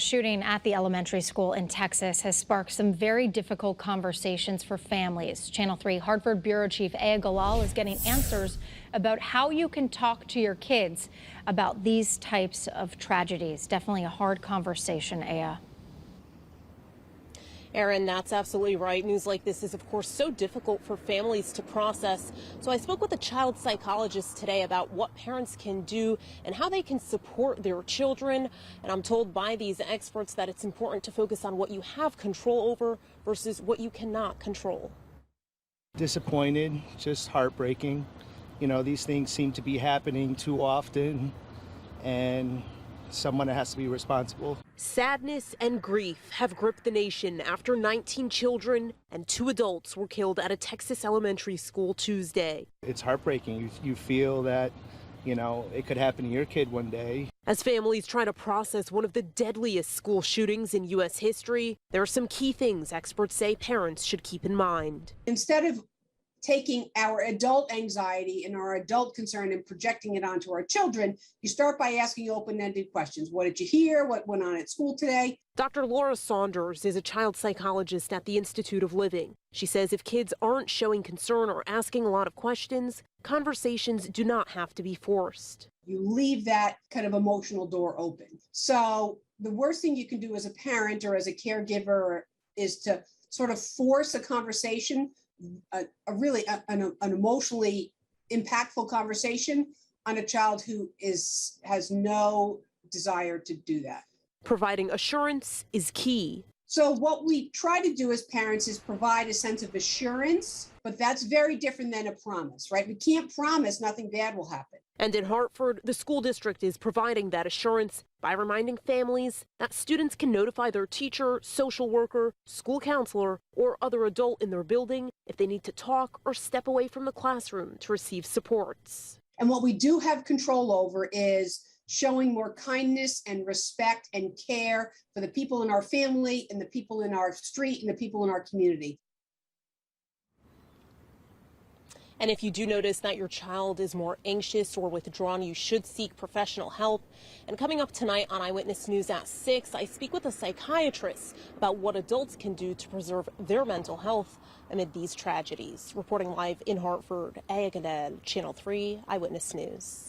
Shooting at the elementary school in Texas has sparked some very difficult conversations for families. Channel 3 Hartford Bureau Chief Aya Galal is getting answers about how you can talk to your kids about these types of tragedies. Definitely a hard conversation, Aya. Erin, that's absolutely right. News like this is, of course, so difficult for families to process. So I spoke with a child psychologist today about what parents can do and how they can support their children. And I'm told by these experts that it's important to focus on what you have control over versus what you cannot control. Disappointed, just heartbreaking. You know, these things seem to be happening too often, and someone has to be responsible. Sadness and grief have gripped the nation after 19 children and 2 adults were killed at a Texas elementary school Tuesday. It's heartbreaking. You feel that, you know, it could happen to your kid one day. As families try to process one of the deadliest school shootings in U.S. history, there are some key things experts say parents should keep in mind. Instead of taking our adult anxiety and our adult concern and projecting it onto our children, you start by asking open-ended questions. What did you hear? What went on at school today? Dr. Laura Saunders is a child psychologist at the Institute of Living. She says if kids aren't showing concern or asking a lot of questions, conversations do not have to be forced. You leave that kind of emotional door open. So the worst thing you can do as a parent or as a caregiver is to sort of force a conversation, an emotionally impactful conversation on a child who has no desire to do that. Providing assurance is key. So what we try to do as parents is provide a sense of assurance, but that's very different than a promise, right? We can't promise nothing bad will happen. And in Hartford, the school district is providing that assurance by reminding families that students can notify their teacher, social worker, school counselor, or other adult in their building if they need to talk or step away from the classroom to receive supports. And what we do have control over is showing more kindness and respect and care for the people in our family and the people in our street and the people in our community. And if you do notice that your child is more anxious or withdrawn, you should seek professional help. And coming up tonight on Eyewitness News at 6, I speak with a psychiatrist about what adults can do to preserve their mental health amid these tragedies. Reporting live in Hartford, Aya Galal, Channel 3 Eyewitness News.